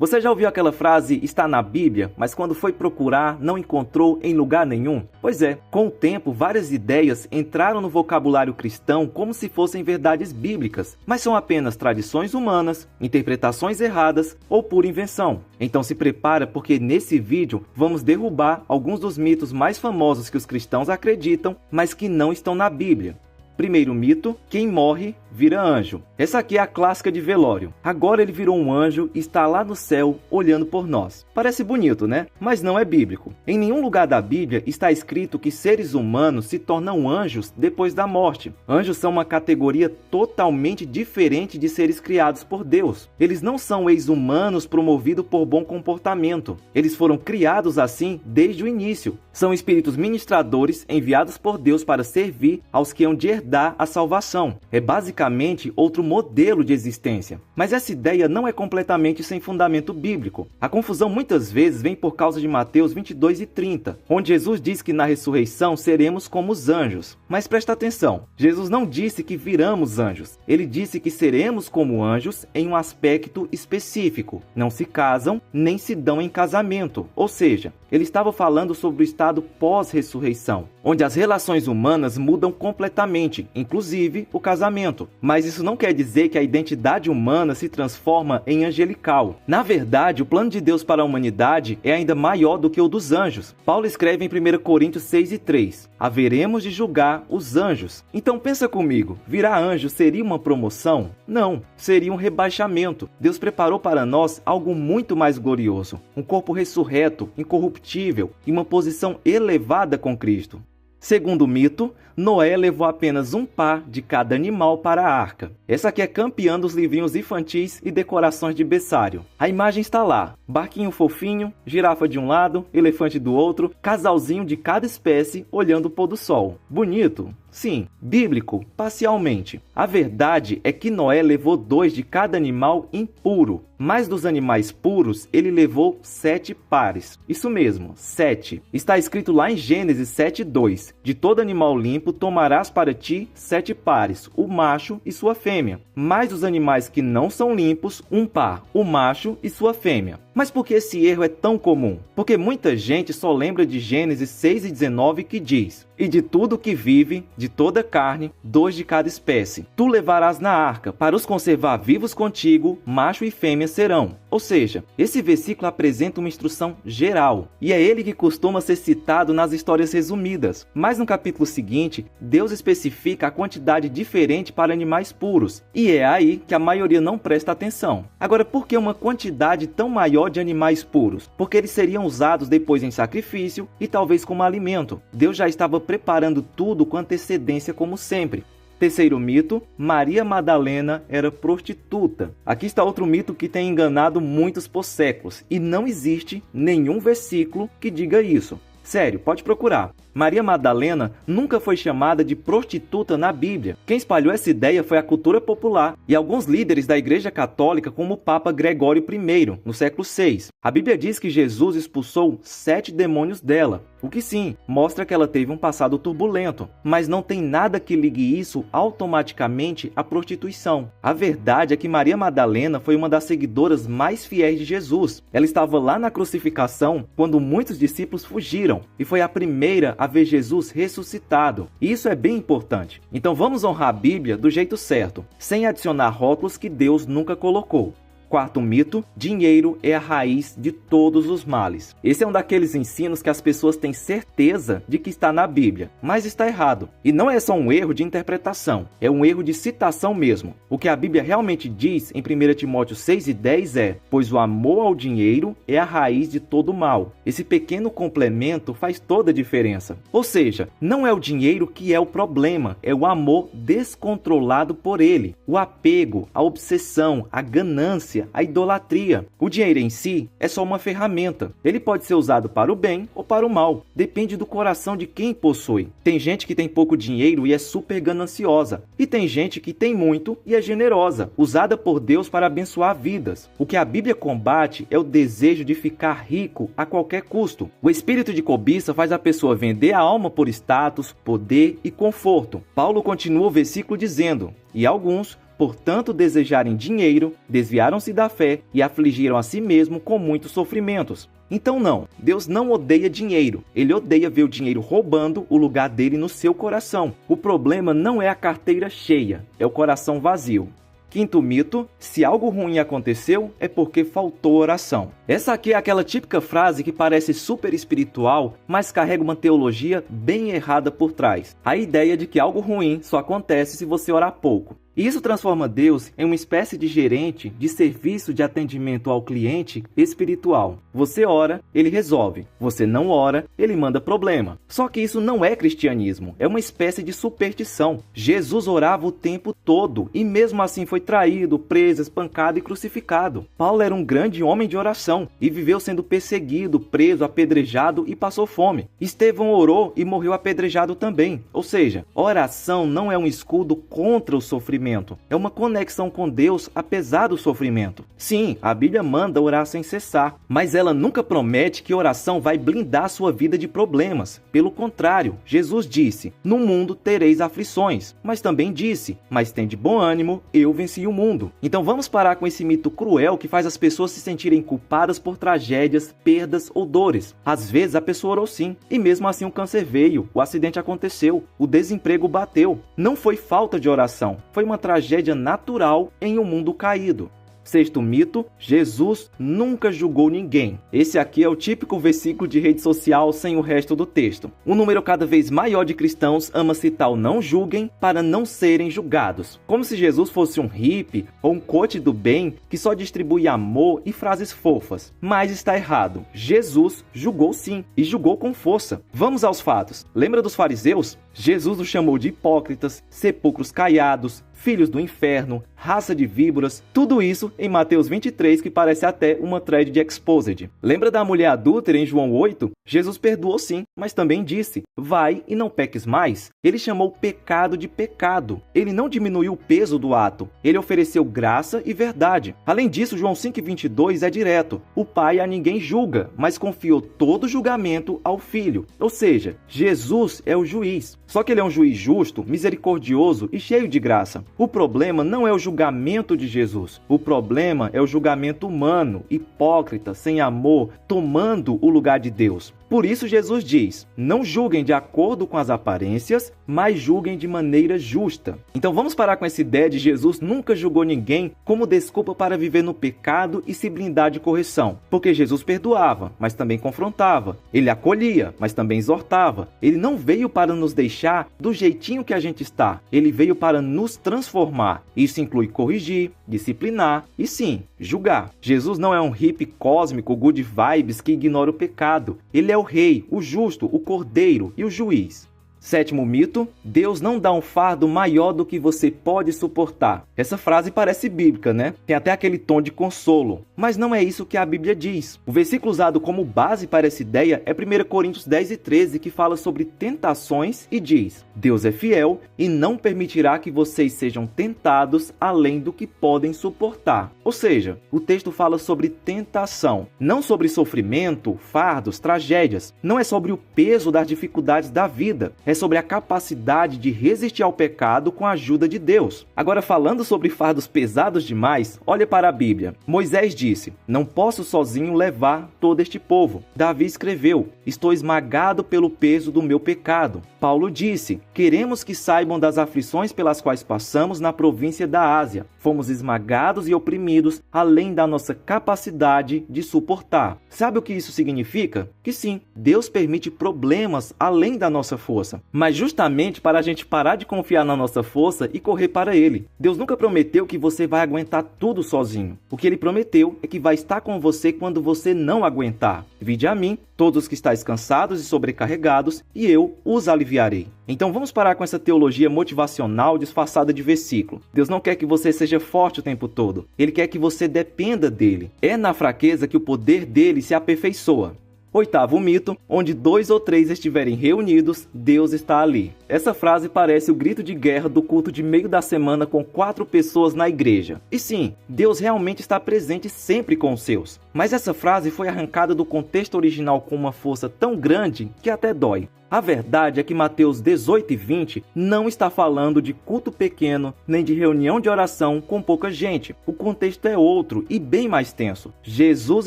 Você já ouviu aquela frase, está na Bíblia, mas quando foi procurar, não encontrou em lugar nenhum? Pois é, com o tempo, várias ideias entraram no vocabulário cristão como se fossem verdades bíblicas, mas são apenas tradições humanas, interpretações erradas ou pura invenção. Então se prepara porque nesse vídeo vamos derrubar alguns dos mitos mais famosos que os cristãos acreditam, mas que não estão na Bíblia. Primeiro mito, quem morre vira anjo. Essa aqui é a clássica de velório. Agora ele virou um anjo e está lá no céu olhando por nós. Parece bonito, né? Mas não é bíblico. Em nenhum lugar da Bíblia está escrito que seres humanos se tornam anjos depois da morte. Anjos são uma categoria totalmente diferente de seres criados por Deus. Eles não são ex-humanos promovidos por bom comportamento. Eles foram criados assim desde o início. São espíritos ministradores enviados por Deus para servir aos que hão de herdar a salvação. É basicamente outro modelo de existência. Mas essa ideia não é completamente sem fundamento bíblico. A confusão muitas vezes vem por causa de Mateus 22:30, onde Jesus diz que na ressurreição seremos como os anjos. Mas presta atenção, Jesus não disse que viramos anjos. Ele disse que seremos como anjos em um aspecto específico. Não se casam, nem se dão em casamento. Ou seja, ele estava falando sobre o estado pós-ressurreição, onde as relações humanas mudam completamente, inclusive o casamento. Mas isso não quer dizer que a identidade humana se transforma em angelical. Na verdade, o plano de Deus para a humanidade é ainda maior do que o dos anjos. Paulo escreve em 1 Coríntios 6:3, haveremos de julgar os anjos. Então pensa comigo, virar anjo seria uma promoção? Não, seria um rebaixamento. Deus preparou para nós algo muito mais glorioso, um corpo ressurreto, incorruptível e uma posição elevada com Cristo. Segundo o mito, Noé levou apenas um par de cada animal para a arca. Essa aqui é campeã dos livrinhos infantis e decorações de berçário. A imagem está lá, barquinho fofinho, girafa de um lado, elefante do outro, casalzinho de cada espécie olhando o pôr do sol. Bonito? Sim, bíblico, parcialmente. A verdade é que Noé levou 2 de cada animal impuro, mas dos animais puros ele levou 7 pares. Isso mesmo, 7. Está escrito lá em Gênesis 7:2, de todo animal limpo tomarás para ti 7 pares, o macho e sua fêmea. Mas dos animais que não são limpos, um par, o macho e sua fêmea. Mas por que esse erro é tão comum? Porque muita gente só lembra de Gênesis 6:19 que diz: e de tudo que vive, de toda carne, 2 de cada espécie. Tu levarás na arca, para os conservar vivos contigo, macho e fêmea serão. Ou seja, esse versículo apresenta uma instrução geral, e é ele que costuma ser citado nas histórias resumidas. Mas no capítulo seguinte, Deus especifica a quantidade diferente para animais puros, e é aí que a maioria não presta atenção. Agora, por que uma quantidade tão maior de animais puros? Porque eles seriam usados depois em sacrifício e talvez como alimento. Deus já estava preparando tudo com antecedência como sempre. Terceiro mito, Maria Madalena era prostituta. Aqui está outro mito que tem enganado muitos por séculos, e não existe nenhum versículo que diga isso. Sério, pode procurar. Maria Madalena nunca foi chamada de prostituta na Bíblia. Quem espalhou essa ideia foi a cultura popular e alguns líderes da Igreja Católica, como o Papa Gregório I, no século VI. A Bíblia diz que Jesus expulsou 7 demônios dela, o que sim, mostra que ela teve um passado turbulento, mas não tem nada que ligue isso automaticamente à prostituição. A verdade é que Maria Madalena foi uma das seguidoras mais fiéis de Jesus. Ela estava lá na crucificação quando muitos discípulos fugiram e foi a primeira a ver Jesus ressuscitado. E isso é bem importante. Então vamos honrar a Bíblia do jeito certo, sem adicionar rótulos que Deus nunca colocou. Quarto mito, dinheiro é a raiz de todos os males. Esse é um daqueles ensinos que as pessoas têm certeza de que está na Bíblia, mas está errado. E não é só um erro de interpretação, é um erro de citação mesmo. O que a Bíblia realmente diz em 1 Timóteo 6:10 é: pois o amor ao dinheiro é a raiz de todo mal. Esse pequeno complemento faz toda a diferença. Ou seja, não é o dinheiro que é o problema, é o amor descontrolado por ele. O apego, a obsessão, a ganância, a idolatria. O dinheiro em si é só uma ferramenta. Ele pode ser usado para o bem ou para o mal. Depende do coração de quem possui. Tem gente que tem pouco dinheiro e é super gananciosa. E tem gente que tem muito e é generosa, usada por Deus para abençoar vidas. O que a Bíblia combate é o desejo de ficar rico a qualquer custo. O espírito de cobiça faz a pessoa vender a alma por status, poder e conforto. Paulo continua o versículo dizendo: e alguns, por tanto desejarem dinheiro, desviaram-se da fé e afligiram a si mesmo com muitos sofrimentos. Então não, Deus não odeia dinheiro, Ele odeia ver o dinheiro roubando o lugar dele no seu coração. O problema não é a carteira cheia, é o coração vazio. Quinto mito, se algo ruim aconteceu, é porque faltou oração. Essa aqui é aquela típica frase que parece super espiritual, mas carrega uma teologia bem errada por trás. A ideia de que algo ruim só acontece se você orar pouco. E isso transforma Deus em uma espécie de gerente de serviço de atendimento ao cliente espiritual. Você ora, ele resolve. Você não ora, ele manda problema. Só que isso não é cristianismo, é uma espécie de superstição. Jesus orava o tempo todo e mesmo assim foi traído, preso, espancado e crucificado. Paulo era um grande homem de oração e viveu sendo perseguido, preso, apedrejado e passou fome. Estevão orou e morreu apedrejado também. Ou seja, oração não é um escudo contra o sofrimento. É uma conexão com Deus apesar do sofrimento. Sim, a Bíblia manda orar sem cessar, mas ela nunca promete que oração vai blindar sua vida de problemas. Pelo contrário, Jesus disse, no mundo tereis aflições, mas também disse, mas tende bom ânimo, eu venci o mundo. Então vamos parar com esse mito cruel que faz as pessoas se sentirem culpadas por tragédias, perdas ou dores. Às vezes a pessoa orou sim, e mesmo assim o câncer veio, o acidente aconteceu, o desemprego bateu. Não foi falta de oração, foi uma tragédia natural em um mundo caído. Sexto mito, Jesus nunca julgou ninguém. Esse aqui é o típico versículo de rede social sem o resto do texto. Um número cada vez maior de cristãos ama citar o não julguem para não serem julgados. Como se Jesus fosse um hippie ou um coach do bem que só distribui amor e frases fofas. Mas está errado. Jesus julgou sim, e julgou com força. Vamos aos fatos. Lembra dos fariseus? Jesus os chamou de hipócritas, sepulcros caiados, filhos do inferno, raça de víboras, tudo isso em Mateus 23, que parece até uma thread de Exposed. Lembra da mulher adúltera em João 8? Jesus perdoou sim, mas também disse, vai e não peques mais. Ele chamou pecado de pecado. Ele não diminuiu o peso do ato. Ele ofereceu graça e verdade. Além disso, João 5,22 é direto. O Pai a ninguém julga, mas confiou todo o julgamento ao Filho. Ou seja, Jesus é o juiz. Só que ele é um juiz justo, misericordioso e cheio de graça. O problema não é o julgamento de Jesus. O problema é o julgamento humano, hipócrita, sem amor, tomando o lugar de Deus. Por isso Jesus diz, não julguem de acordo com as aparências, mas julguem de maneira justa. Então vamos parar com essa ideia de Jesus nunca julgou ninguém como desculpa para viver no pecado e se blindar de correção. Porque Jesus perdoava, mas também confrontava. Ele acolhia, mas também exortava. Ele não veio para nos deixar do jeitinho que a gente está. Ele veio para nos transformar. Isso inclui corrigir, disciplinar e sim, julgar. Jesus não é um hippie cósmico, good vibes que ignora o pecado. Ele é o rei, o justo, o cordeiro e o juiz. Sétimo mito, Deus não dá um fardo maior do que você pode suportar. Essa frase parece bíblica, né? Tem até aquele tom de consolo. Mas não é isso que a Bíblia diz. O versículo usado como base para essa ideia é 1 Coríntios 10:13, que fala sobre tentações e diz, Deus é fiel e não permitirá que vocês sejam tentados além do que podem suportar. Ou seja, o texto fala sobre tentação, não sobre sofrimento, fardos, tragédias. Não é sobre o peso das dificuldades da vida. É sobre a capacidade de resistir ao pecado com a ajuda de Deus. Agora, falando sobre fardos pesados demais, olha para a Bíblia. Moisés disse, não posso sozinho levar todo este povo. Davi escreveu, estou esmagado pelo peso do meu pecado. Paulo disse, queremos que saibam das aflições pelas quais passamos na província da Ásia. Fomos esmagados e oprimidos além da nossa capacidade de suportar. Sabe o que isso significa? Que sim, Deus permite problemas além da nossa força. Mas justamente para a gente parar de confiar na nossa força e correr para Ele. Deus nunca prometeu que você vai aguentar tudo sozinho. O que Ele prometeu é que vai estar com você quando você não aguentar. Vinde a mim, todos os que estáis cansados e sobrecarregados, e eu os aliviarei. Então vamos parar com essa teologia motivacional disfarçada de versículo. Deus não quer que você seja forte o tempo todo. Ele quer que você dependa dele. É na fraqueza que o poder dele se aperfeiçoa. Oitavo mito, onde 2 ou 3 estiverem reunidos, Deus está ali. essa frase parece o grito de guerra do culto de meio da semana com 4 pessoas na igreja. E sim, Deus realmente está presente sempre com os seus. Mas essa frase foi arrancada do contexto original com uma força tão grande que até dói. A verdade é que Mateus 18 e 20 não está falando de culto pequeno, nem de reunião de oração com pouca gente. O contexto é outro e bem mais tenso. Jesus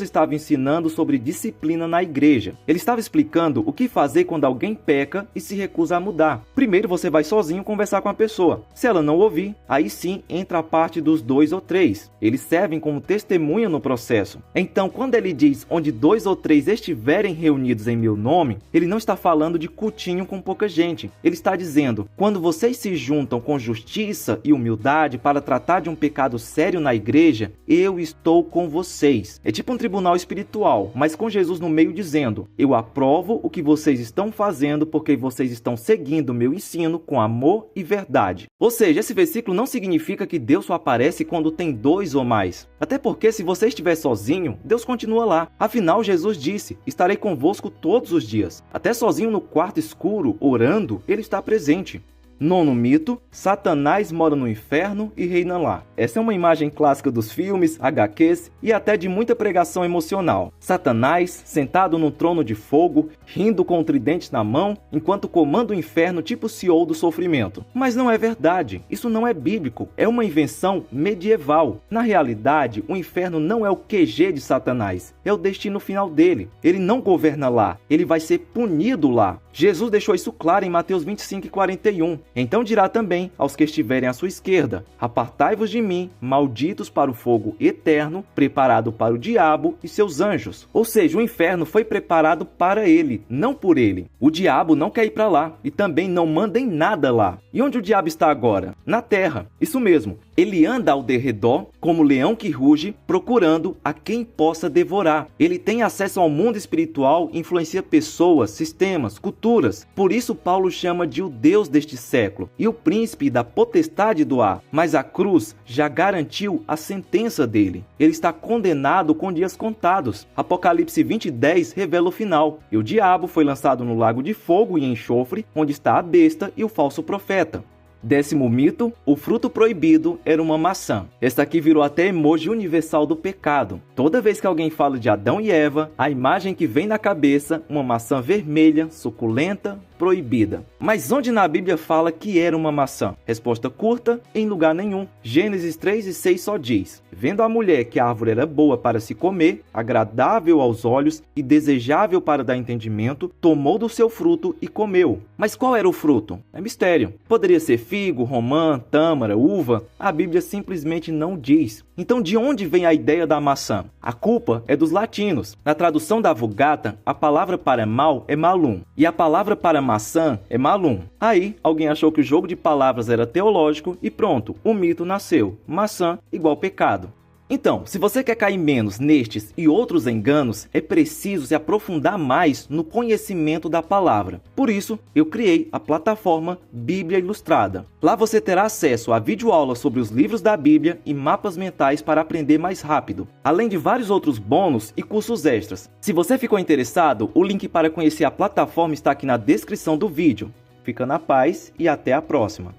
estava ensinando sobre disciplina na igreja. Ele estava explicando o que fazer quando alguém peca e se recusa a mudar. Primeiro você vai sozinho conversar com a pessoa. Se ela não ouvir, aí sim entra a parte dos 2 ou 3. Eles servem como testemunha no processo. Então, quando ele diz onde 2 ou 3 estiverem reunidos em meu nome, ele não está falando de cultinho com pouca gente. Ele está dizendo, quando vocês se juntam com justiça e humildade para tratar de um pecado sério na igreja, eu estou com vocês. É tipo um tribunal espiritual, mas com Jesus no meio dizendo, eu aprovo o que vocês estão fazendo porque vocês estão seguindo o meu ensino com amor e verdade. Ou seja, esse versículo não significa que Deus só aparece quando tem 2 ou mais. Até porque se você estiver sozinho, Deus continua lá. Afinal, Jesus disse, estarei convosco todos os dias. Até sozinho no quarto escuro, orando, ele está presente. Nono mito, Satanás mora no inferno e reina lá. Essa é uma imagem clássica dos filmes, HQs e até de muita pregação emocional. Satanás, sentado num trono de fogo, rindo com um tridente na mão, enquanto comanda o inferno tipo CEO do sofrimento. Mas não é verdade, isso não é bíblico, é uma invenção medieval. Na realidade, o inferno não é o QG de Satanás, é o destino final dele. Ele não governa lá, ele vai ser punido lá. Jesus deixou isso claro em Mateus 25 e 41. Então dirá também aos que estiverem à sua esquerda, apartai-vos de mim, malditos para o fogo eterno, preparado para o diabo e seus anjos. Ou seja, o inferno foi preparado para ele, não por ele. O diabo não quer ir para lá e também não manda em nada lá. E onde o diabo está agora? Na terra. Isso mesmo. Ele anda ao derredor, como leão que ruge, procurando a quem possa devorar. Ele tem acesso ao mundo espiritual, influencia pessoas, sistemas, culturas. Por isso Paulo chama de o Deus deste século e o príncipe da potestade do ar. Mas a cruz já garantiu a sentença dele. Ele está condenado com dias contados. Apocalipse 20:10 revela o final. E o diabo foi lançado no lago de fogo e enxofre, onde está a besta e o falso profeta. 10º mito, o fruto proibido era uma maçã. Esta aqui virou até emoji universal do pecado. Toda vez que alguém fala de Adão e Eva, a imagem que vem na cabeça, uma maçã vermelha, suculenta, proibida. Mas onde na Bíblia fala que era uma maçã? Resposta curta, em lugar nenhum. Gênesis 3:6 só diz, vendo a mulher que a árvore era boa para se comer, agradável aos olhos e desejável para dar entendimento, tomou do seu fruto e comeu. Mas qual era o fruto? É mistério. Poderia ser figo, romã, tâmara, uva. A Bíblia simplesmente não diz. Então de onde vem a ideia da maçã? A culpa é dos latinos. Na tradução da Vulgata, a palavra para mal é malum e a palavra para maçã é malum. Aí, alguém achou que o jogo de palavras era teológico e pronto, o mito nasceu. Maçã igual pecado. Então, se você quer cair menos nestes e outros enganos, é preciso se aprofundar mais no conhecimento da palavra. Por isso, eu criei a plataforma Bíblia Ilustrada. Lá você terá acesso a videoaulas sobre os livros da Bíblia e mapas mentais para aprender mais rápido, além de vários outros bônus e cursos extras. Se você ficou interessado, o link para conhecer a plataforma está aqui na descrição do vídeo. Fica na paz e até a próxima.